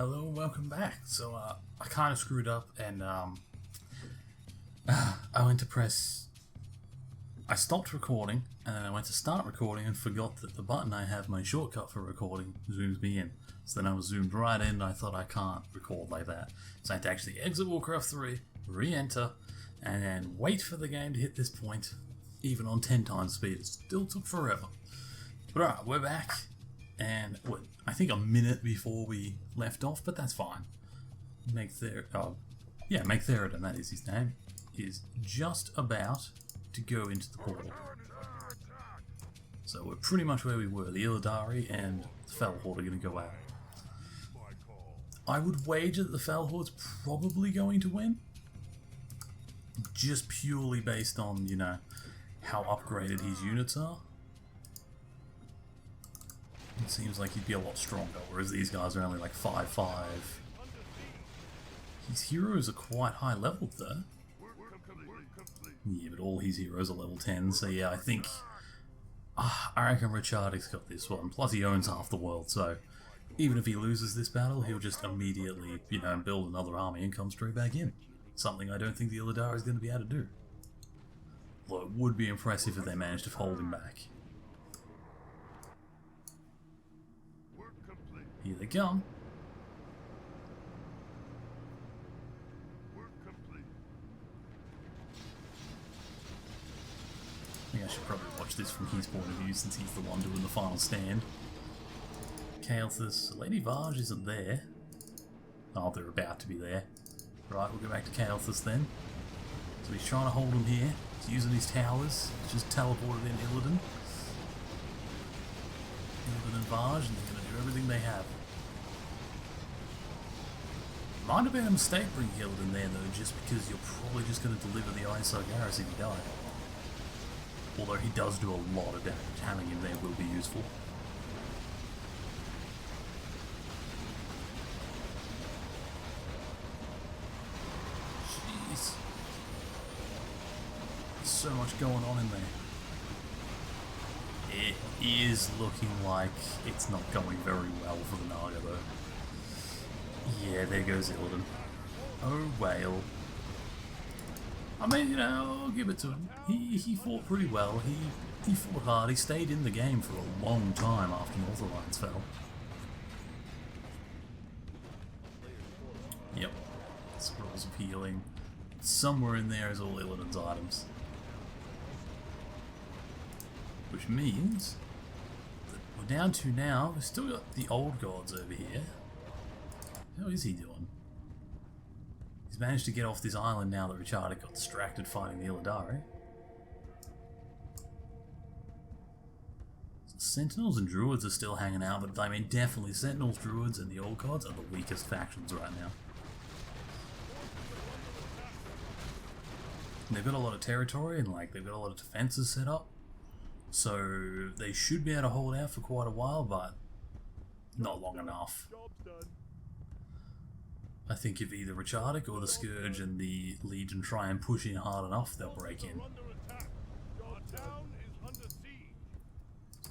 Hello and welcome back. So I kind of screwed up and I went to press, I stopped recording and then I went to start recording and forgot that the button I have, my shortcut for recording, zooms me in. So then I was zoomed right in and I thought I can't record like that. So I had to actually exit Warcraft 3, re-enter, and then wait for the game to hit this point. Even on 10 times speed, it still took forever. But alright, we're back. And I think a minute before we left off, but that's fine. Therodon, that is his name, is just about to go into the portal. So we're pretty much where we were. The Illidari and the Felhorde are going to go at it. I would wager that the Felhorde's probably going to win. Just purely based on, you know, how upgraded his units are. It seems like he'd be a lot stronger, whereas these guys are only like 5-5. His heroes are quite high leveled though. Yeah, but all his heroes are level 10, so yeah, I think... I reckon Richardic's got this one. Plus he owns half the world, so even if he loses this battle, he'll just immediately, you know, build another army and come straight back in. Something I don't think the Illidari is going to be able to do. Although it would be impressive if they managed to hold him back. Here they come. I think I should probably watch this from his point of view since he's the one doing the final stand. Kael'thas. Lady Varge isn't there. Oh, they're about to be there. Right, we'll go back to Kael'thas then. So he's trying to hold him here. He's using his towers. He's just teleported in Illidan. Illidan and Varge, and they're going to do everything they have. Might have been a mistake bringing Illidan there though, just because you're probably just going to deliver the Iron Sargeras if you die. Although he does do a lot of damage, having him there will be useful. Jeez. There's so much going on in there. It is looking like it's not going very well for the Naga though. Yeah, there goes Illidan. Oh, whale. I mean, you know, I'll give it to him. He fought pretty well. He fought hard. He stayed in the game for a long time after North Alliance fell. Yep. Scrolls of Healing. Somewhere in there is all Illidan's items. Which means that we're down to now, we've still got the old gods over here. How is he doing? He's managed to get off this island now that Richardic got distracted fighting the Illidari. Sentinels and Druids are still hanging out, but I mean definitely Sentinels, Druids and the old gods are the weakest factions right now. And they've got a lot of territory and like they've got a lot of defenses set up. So they should be able to hold out for quite a while, but not long enough. I think if either Richardic or the Scourge and the Legion try and push in hard enough, they'll break in.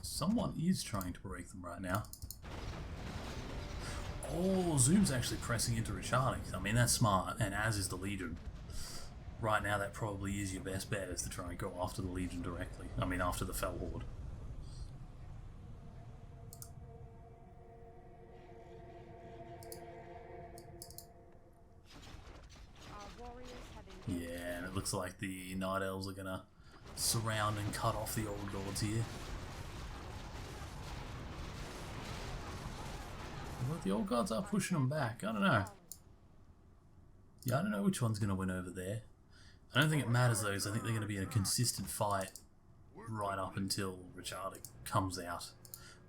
Someone is trying to break them right now. Oh, Zoom's actually pressing into Richardic. I mean, that's smart, and as is the Legion. Right now, that probably is your best bet, is to try and go after the Legion directly. I mean, after the Felhorde. Yeah, and it looks like the Night Elves are gonna surround and cut off the old gods here. But the old gods are pushing them back. I don't know. Yeah, I don't know which one's gonna win over there. I don't think it matters though, because I think they're gonna be in a consistent fight right up until Richardic comes out.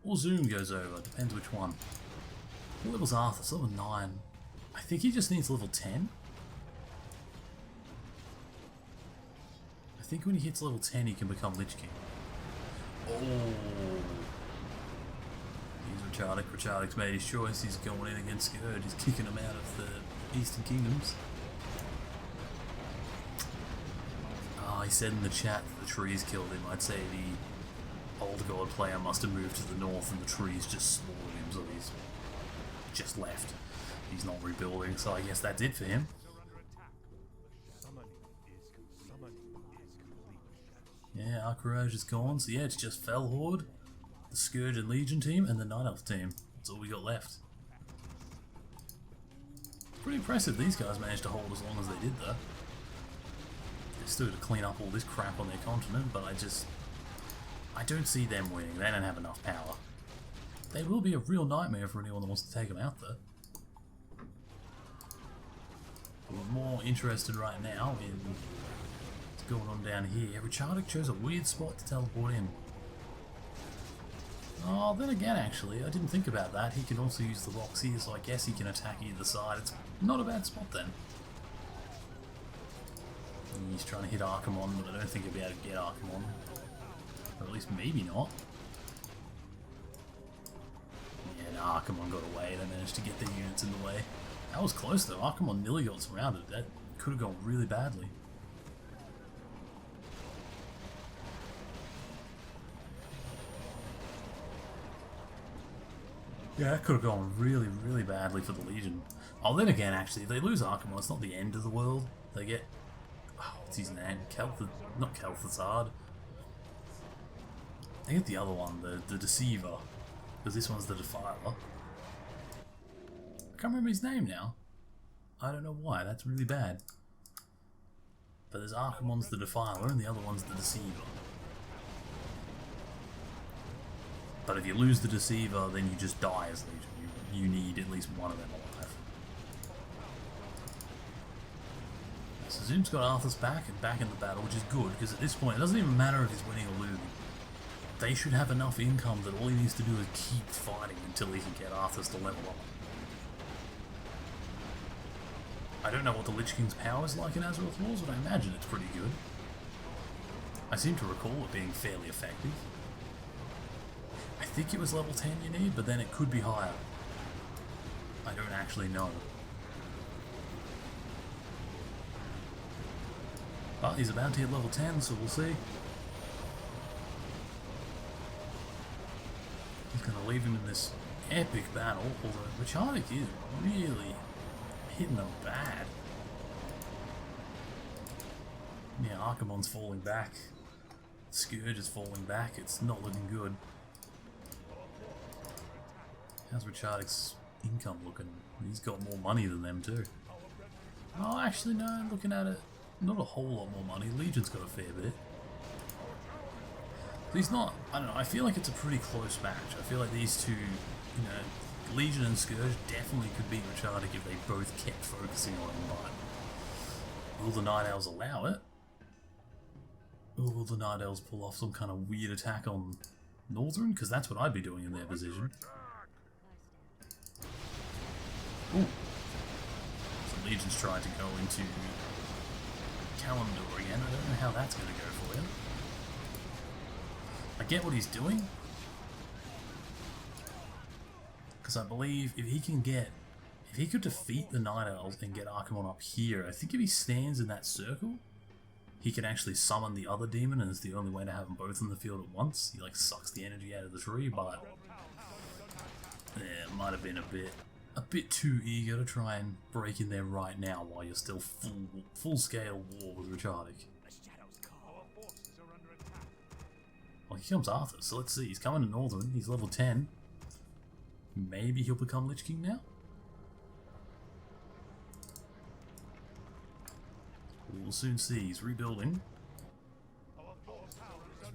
Or Zoom goes over, depends which one. What level's Arthur? Level 9. I think he just needs level 10. I think when he hits level 10 he can become Lich King. Oh! He's Richardic. Richardic's made his choice. He's going in against Scourge. He's kicking him out of the Eastern Kingdoms. Oh, he said in the chat that the trees killed him. I'd say the old god player must have moved to the north and the trees just slaughtered him, so he's just left. He's not rebuilding, so I guess that's it for him. Yeah, our Courage is gone, so yeah, it's just Fell Horde, the Scourge and Legion team, and the Night Elf team. That's all we got left. Pretty impressive these guys managed to hold as long as they did though. They still had to clean up all this crap on their continent, but I don't see them winning. They don't have enough power. They will be a real nightmare for anyone that wants to take them out though. We're more interested right now in what's going on down here. Richardic chose a weird spot to teleport in. Oh, then again actually, I didn't think about that. He can also use the rocks here, so I guess he can attack either side. It's not a bad spot then. He's trying to hit Archimon, but I don't think he'll be able to get Archimon. Or at least maybe not. Yeah, no, Archimon got away. They managed to get their units in the way. That was close though. Archimon nearly got surrounded. That could have gone really badly. Yeah, that could have gone really, really badly for the Legion. Oh, then again, actually, if they lose Archimon, it's not the end of the world. They get... Oh, what's his name? Not Kel'Thuzad. They get the other one, the Deceiver. Because this one's the Defiler. I can't remember his name now. I don't know why, that's really bad. But there's Archimon's the Defiler and the other one's the Deceiver. But if you lose the Deceiver, then you just die as Legion. You need at least one of them alive. So Zoom's got Arthas back and back in the battle, which is good, because at this point it doesn't even matter if he's winning or losing. They should have enough income that all he needs to do is keep fighting until he can get Arthas to level up. I don't know what the Lich King's power is like in Azeroth Wars, but I imagine it's pretty good. I seem to recall it being fairly effective. I think it was level 10 you need, but then it could be higher. I don't actually know. But he's about to hit level 10, so we'll see. He's going to leave him in this epic battle, although Richardic is really hitting them bad. Yeah, Archimon's falling back. Scourge is falling back. It's not looking good. How's Richardic's income looking? He's got more money than them too. Oh, actually no, looking at it, not a whole lot more money. Legion's got a fair bit. But he's not, I don't know, I feel like it's a pretty close match. I feel like these two, you know, Legion and Scourge definitely could beat Richardic if they both kept focusing on him, but will the Night Elves allow it? Or will the Night Elves pull off some kind of weird attack on Northern? Because that's what I'd be doing in their position. Ooh. So Legion's trying to go into Kalimdor again. I don't know how that's going to go for him. I get what he's doing. Because I believe if he could defeat the Night Elves and get Archimon up here, I think if he stands in that circle, he can actually summon the other demon, and it's the only way to have them both in the field at once. He like sucks the energy out of the tree, but yeah, it might have been a bit too eager to try and break in there right now while you're still full scale war with Richardic. Well, here comes Arthur, so let's see. He's coming to Northern. He's level 10. Maybe he'll become Lich King now? We'll soon see. He's rebuilding.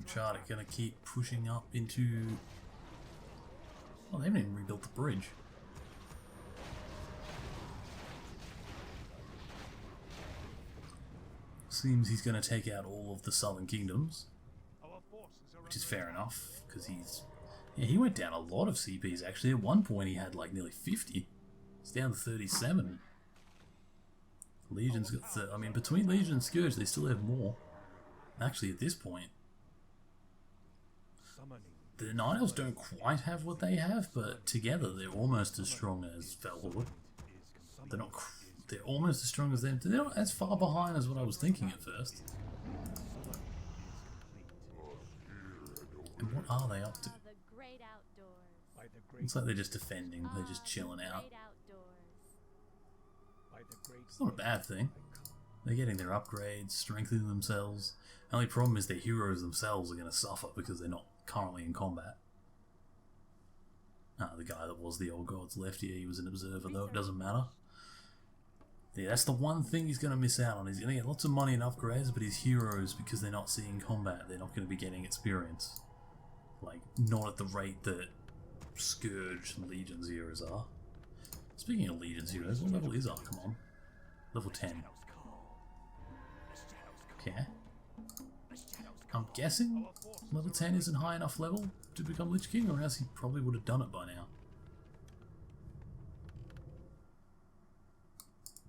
Richardic gonna keep pushing up into... Oh, they haven't even rebuilt the bridge. Seems he's gonna take out all of the Southern Kingdoms. Which is fair enough, because he's... Yeah, he went down a lot of CPs actually. At one point he had like nearly 50. It's down to 37. Legion's got... I mean, between Legion and Scourge they still have more. Actually, at this point... The Night Elves don't quite have what they have, but together they're almost as strong as Fell Horde. They're not... They're almost as strong as them. They're not as far behind as what I was thinking at first. And what are they up to? Looks like they're just defending. They're just chilling out. It's not a bad thing. They're getting their upgrades, strengthening themselves. The only problem is their heroes themselves are going to suffer because they're not currently in combat. The guy that was the old god's left here, he was an observer though, it doesn't matter. Yeah, that's the one thing he's going to miss out on. He's going to get lots of money and upgrades, but his heroes, because they're not seeing combat, they're not going to be getting experience. Like, not at the rate that Scourge and Legion's heroes are. Speaking of Legion's heroes, what level is Archimon? Level 10. Okay. I'm guessing level 10 isn't high enough level to become Lich King, or else he probably would have done it by now.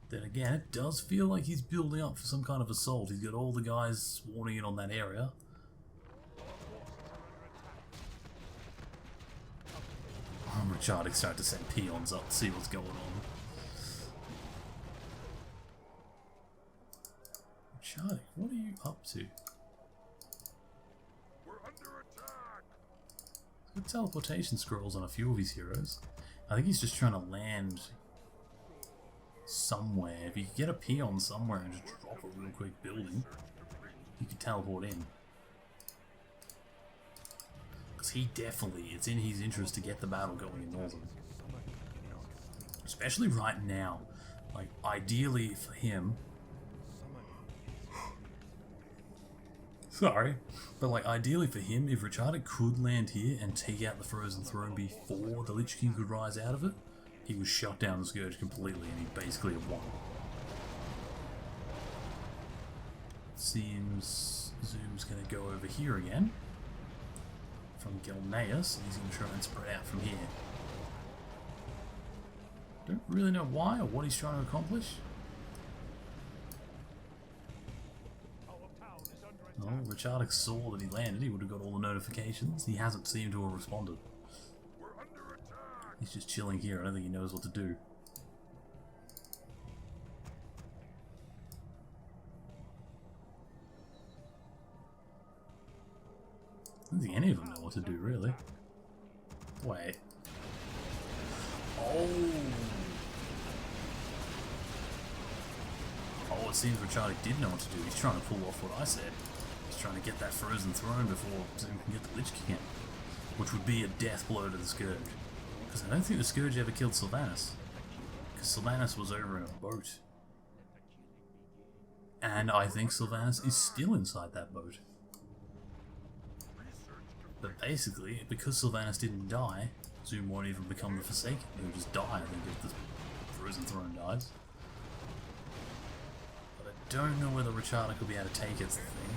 Then again, it does feel like he's building up for some kind of assault. He's got all the guys swarming in on that area. I'm Richard starting to send peons up to see what's going on. Richard, what are you up to? We're under attack. He's got teleportation scrolls on a few of his heroes. I think he's just trying to land somewhere. If you could get a peon somewhere and just drop a real quick building, you could teleport in. Because he definitely, it's in his interest to get the battle going in Northern. Especially right now. Like, ideally for him... Sorry. But like, ideally for him, if Richard could land here and take out the Frozen Throne before the Lich King could rise out of it, he would shut down the Scourge completely and he'd basically have won. Seems Zoom's going to go over here again. From Gilneas, and he's going to try and spread out from here. Don't really know why or what he's trying to accomplish. Oh, Richard saw that he landed, he would have got all the notifications. He hasn't seemed to have responded. He's just chilling here, I don't think he knows what to do. I don't think any of them know what to do, really. Wait. Oh! Oh, it seems Richard did know what to do. He's trying to pull off what I said. He's trying to get that Frozen Throne before Zoom can get the Lich King in. Which would be a death blow to the Scourge. Because I don't think the Scourge ever killed Sylvanas. Because Sylvanas was over in a boat. And I think Sylvanas is still inside that boat. But basically, because Sylvanas didn't die, Zoom won't even become the Forsaken. He'll just die, I think, if the Frozen Throne dies. But I don't know whether Richard could be able to take it's the thing.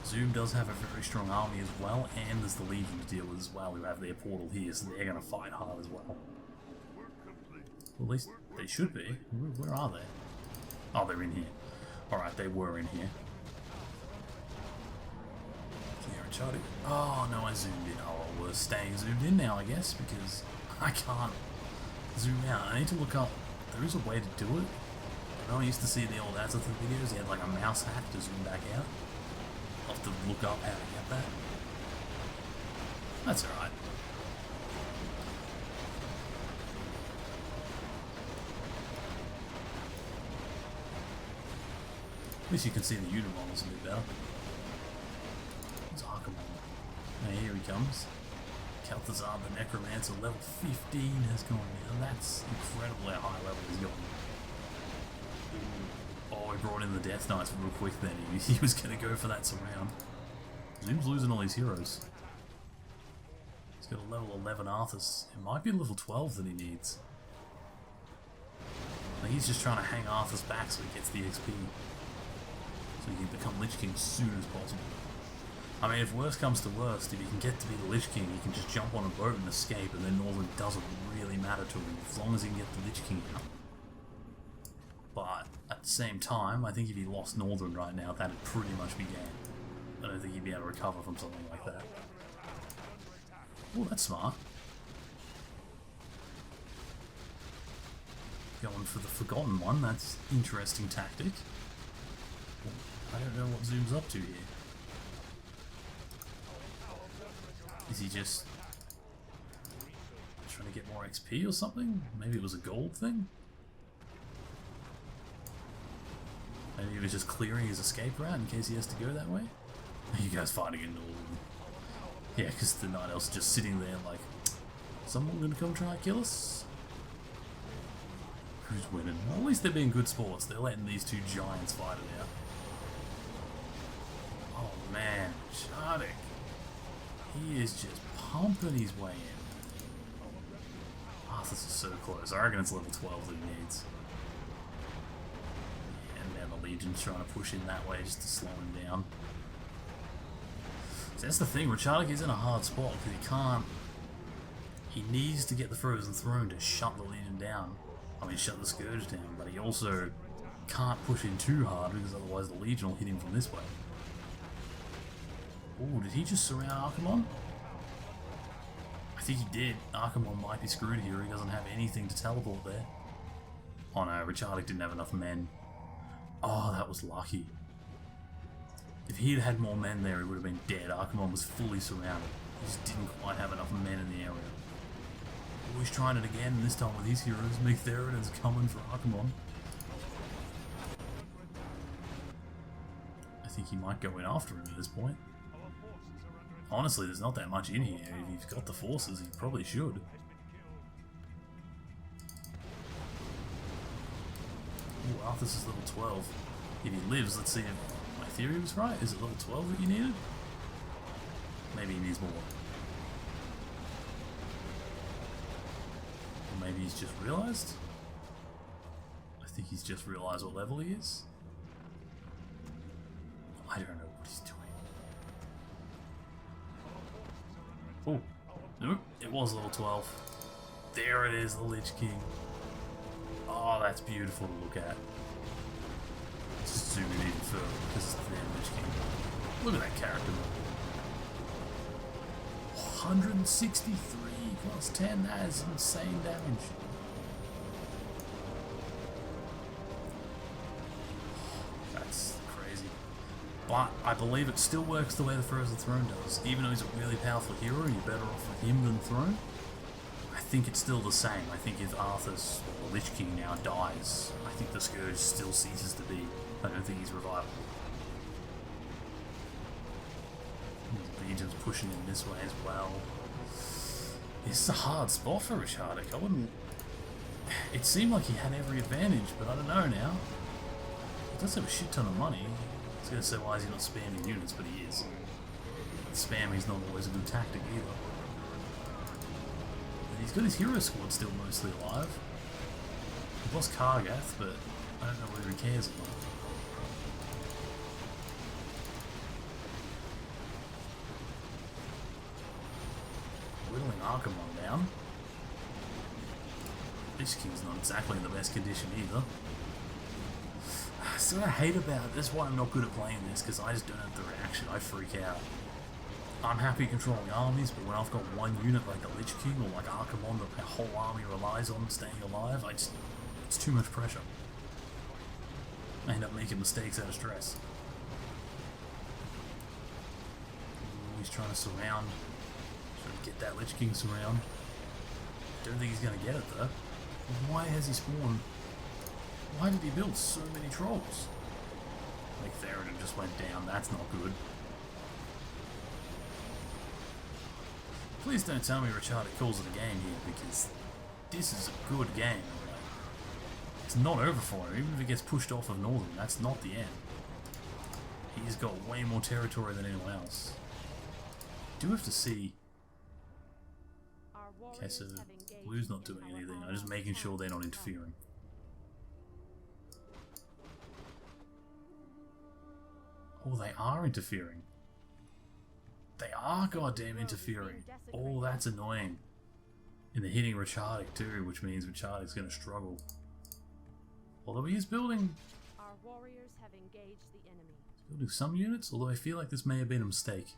Zoom does have a very strong army as well, and there's the Legion to deal with as well, who have their portal here, so they're going to fight hard as well. Well, at least they should be. Where are they? Oh, they're in here. Alright, they were in here. Oh no, I zoomed in. Oh, well, we're staying zoomed in now, I guess, because I can't zoom out. I need to look up. There is a way to do it. I know I used to see the old Azeroth videos. He had like a mouse hack to zoom back out. I'll have to look up how to get that. That's alright. At least you can see the unit models a bit better. Now here he comes. Balthazar the Necromancer, level 15 has gone down. That's incredibly high level he's gone. Oh, he brought in the Death Knights real quick then. He was going to go for that surround. Zoom's losing all his heroes. He's got a level 11 Arthas. It might be level 12 that he needs. Like he's just trying to hang Arthas back so he gets the XP. So he can become Lich King as soon as possible. I mean, if worst comes to worst, if he can get to be the Lich King, he can just jump on a boat and escape, and then Northern doesn't really matter to him, as long as he can get the Lich King out. But, at the same time, I think if he lost Northern right now, that'd pretty much be game. I don't think he'd be able to recover from something like that. Oh, that's smart. Going for the Forgotten one, that's interesting tactic. I don't know what Zoom's up to here. Is he just trying to get more XP or something? Maybe it was a gold thing? Maybe he was just clearing his escape route in case he has to go that way. You guys fighting in Northern. Yeah, because the Night Elf's just sitting there like, someone gonna come try and kill us? Who's winning? Well, at least they're being good sports. They're letting these two giants fight it out. Oh man, Shardik. He is just pumping his way in. Oh, this is so close. I reckon it's level 12 that he needs. And now the Legion's trying to push in that way just to slow him down. So that's the thing, Richardic is in a hard spot because he can't... He needs to get the Frozen Throne to shut the Legion down. I mean, shut the Scourge down, but he also can't push in too hard because otherwise the Legion will hit him from this way. Oh, did he just surround Archimonde? I think he did. Archimonde might be screwed here. He doesn't have anything to teleport there. Oh no, Richardic didn't have enough men. Oh, that was lucky. If he had had more men there, he would have been dead. Archimonde was fully surrounded. He just didn't quite have enough men in the area. Oh, he's trying it again, and this time with his heroes. Theoden's coming for Archimonde. I think he might go in after him at this point. Honestly, there's not that much in here. If he's got the forces, he probably should. Ooh, Arthas is level 12. If he lives, let's see if my theory was right. Is it level 12 that you needed? Maybe he needs more. Or maybe he's just realised? I think he's just realised what level he is. I don't know what he's doing. Oh, nope, it was level 12. There it is, the Lich King. Oh, that's beautiful to look at. Just zoom in even further because it's the damn Lich King. Look at that character. 163 plus 10, that is insane damage. That's crazy. But I believe it still works the way the Frozen Throne does. Even though he's a really powerful hero and you're better off with him than Throne, I think it's still the same. I think if Arthas, or the Lich King now, dies, I think the Scourge still ceases to be. I don't think he's revivable. The Legion's pushing him this way as well. This is a hard spot for Richardic. I wouldn't... It seemed like he had every advantage, but I don't know now. He does have a shit ton of money. I was going to say, why is he not spamming units, but he is. Spamming's not always a good tactic either. And he's got his hero squad still mostly alive. He lost Kargath, but I don't know whether he cares or not. Whittling Archimonde down. Lich King's not exactly in the best condition either. So I hate about it. That's why I'm not good at playing this, because I just don't have the reaction. I freak out. I'm happy controlling armies, but when I've got one unit like the Lich King or like Archimonde that the whole army relies on staying alive, it's too much pressure. I end up making mistakes out of stress. Ooh, he's trying to surround. Trying to get that Lich King surround. Don't think he's going to get it though. Why has he spawned? Why did he build so many trolls? Like Theoden just went down, that's not good. Please don't tell me Richardic calls it a game here, because this is a good game. It's not over for him, even if he gets pushed off of Northern, that's not the end. He's got way more territory than anyone else. Do have to see... Okay, so Blue's not doing anything, I'm just making sure they're not interfering. Oh, they are interfering. They are goddamn interfering. Oh, that's annoying. And they're hitting Richardic too, which means Richardic's going to struggle. Although he is building... Our warriors have engaged the enemy. He's building some units, although I feel like this may have been a mistake.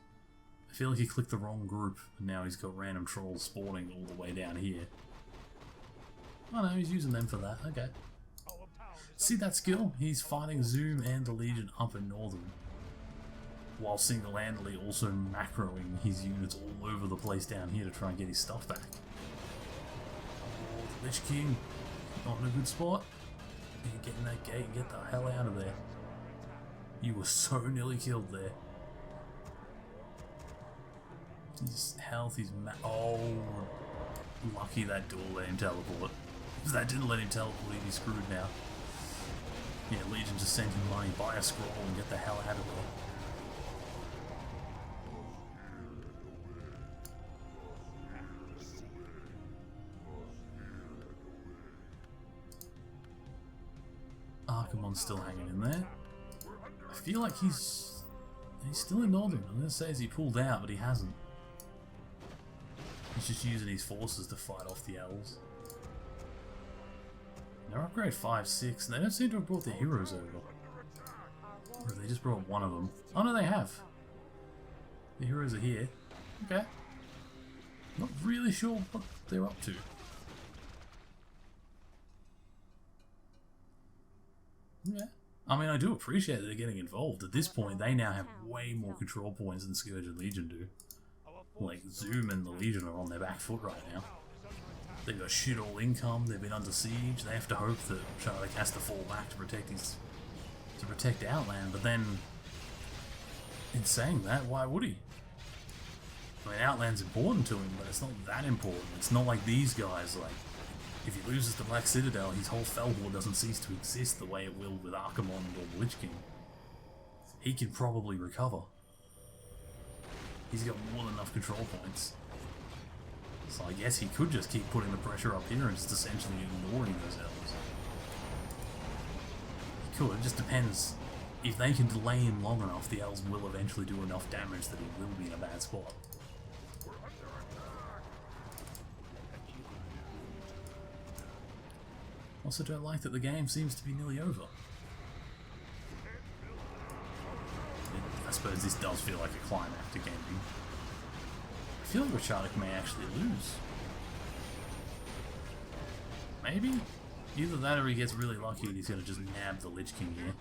I feel like he clicked the wrong group, and now he's got random trolls spawning all the way down here. Oh no, he's using them for that, okay. See that skill? He's fighting Zoom and the Legion up in Northern, while single-handedly also macroing his units all over the place down here to try and get his stuff back. Oh, the Lich King, not in a good spot. You get in that gate and get the hell out of there. You were so nearly killed there. His health, he's oh, lucky that door let him teleport. If that didn't let him teleport, he'd be screwed now. Yeah, Legion just sent him money, buy a scroll and get the hell out of there. Archimon's still hanging in there. I feel like he's still in Northern. I'm gonna say he pulled out, but he hasn't. He's just using his forces to fight off the elves. They're upgrade 5, 6, and they don't seem to have brought their heroes over. Or have they just brought one of them? Oh no, they have. The heroes are here. Okay. Not really sure what they're up to. Yeah. I mean, I do appreciate that they're getting involved. At this point, they now have way more control points than Scourge and Legion do. Like, Zoom and the Legion are on their back foot right now. They've got shit all income, they've been under siege, they have to hope that Charlotte has to fall back to protect Outland, but then, in saying that, why would he? I mean, Outland's important to him, but it's not that important. It's not like these guys, like, if he loses the Black Citadel, his whole Felhor doesn't cease to exist the way it will with Archimonde or the Lich King. He can probably recover. He's got more than enough control points. So I guess he could just keep putting the pressure up here and just essentially ignoring those elves. He could, it just depends. If they can delay him long enough, the elves will eventually do enough damage that he will be in a bad spot. Also don't like that the game seems to be nearly over. I suppose this does feel like a climactic ending. I feel like Richardic may actually lose. Maybe? Either that or he gets really lucky and he's going to just nab the Lich King here.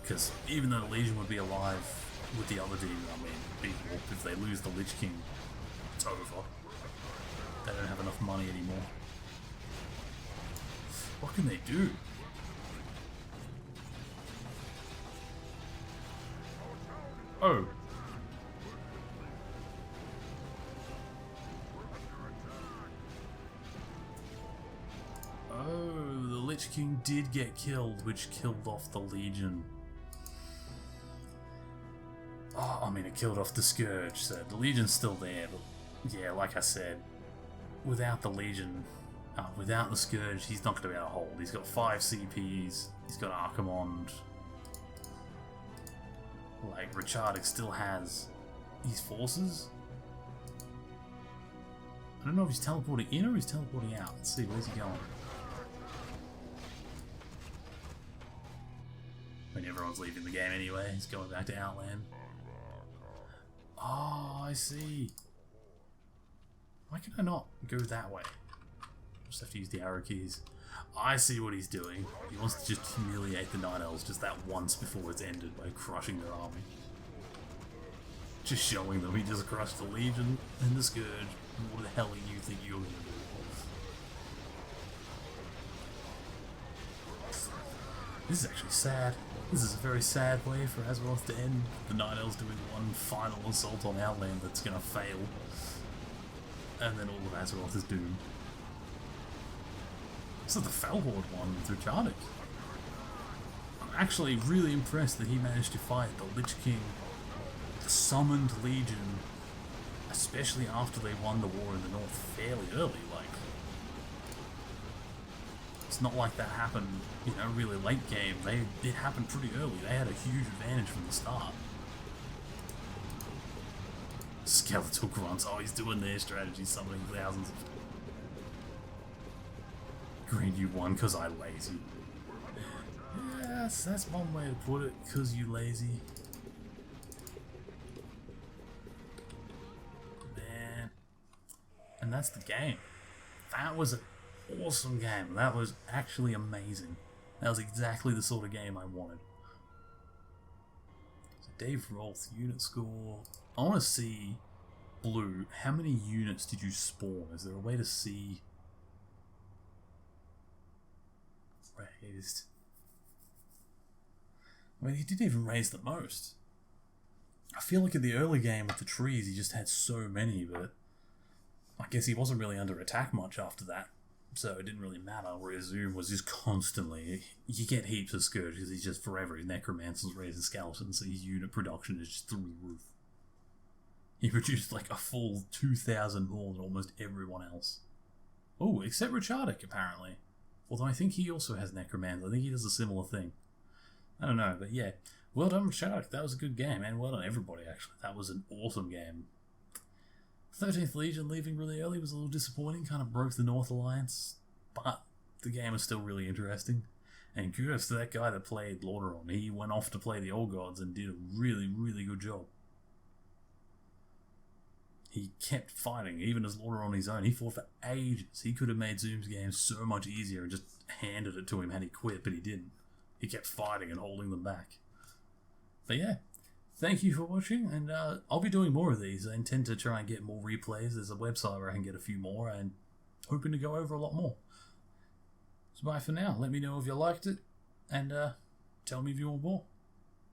Because even though the Legion would be alive with the other demon, I mean, people, if they lose the Lich King, it's over. They don't have enough money anymore. What can they do? Oh. Oh, the Lich King did get killed, which killed off the Legion. Oh, I mean, it killed off the Scourge, so the Legion's still there, but yeah, like I said, without the Legion, without the Scourge, he's not going to be able to hold. He's got 5 CPs, he's got Archimonde. Like, Richardic still has his forces. I don't know if he's teleporting in or he's teleporting out. Let's see, where's he going? When everyone's leaving the game anyway, he's going back to Outland. Oh, I see. Why can I not go that way? Just have to use the arrow keys. I see what he's doing. He wants to just humiliate the Night Elves just that once before it's ended by crushing their army. Just showing them he just crushed the Legion and the Scourge. What the hell do you think you're gonna do? This is actually sad. This is a very sad way for Azeroth to end. The Night Elves doing one final assault on Outland that's gonna fail. And then all of Azeroth is doomed. This is the Felhord one with Richardic. I'm actually really impressed that he managed to fight the Lich King, the summoned Legion, especially after they won the war in the north fairly early. Like, it's not like that happened, you know, really late game. It happened pretty early. They had a huge advantage from the start. Skeletal grunts. Oh, he's doing their strategy, summoning thousands of. Green, you won because I lazy. Yes, that's one way to put it, because you lazy. Man. And that's the game. That was an awesome game. That was actually amazing. That was exactly the sort of game I wanted. So Dave Rolth, unit score. I want to see, Blue, how many units did you spawn? Is there a way to see... Raised. I mean, he didn't even raise the most. I feel like in the early game with the trees, he just had so many, but I guess he wasn't really under attack much after that, so it didn't really matter. Whereas Zoom was just constantly, you get heaps of Scourge because he's just forever. His necromancers raising skeletons, so his unit production is just through the roof. He produced like a full 2,000 more than almost everyone else. Oh, except Richardic, apparently. Although I think he also has necromancer. I think he does a similar thing. I don't know, but yeah. Well done, Richardic. That was a good game, and well done everybody, actually. That was an awesome game. 13th Legion leaving really early was a little disappointing, kind of broke the North Alliance, but the game is still really interesting. And kudos to that guy that played Lordaeron. He went off to play the Old Gods and did a really, really good job. He kept fighting, even as Lordaeron on his own. He fought for ages. He could have made Zoom's game so much easier and just handed it to him had he quit, but he didn't. He kept fighting and holding them back. But yeah, thank you for watching, and I'll be doing more of these. I intend to try and get more replays. There's a website where I can get a few more, and hoping to go over a lot more. So bye for now. Let me know if you liked it, and tell me if you want more.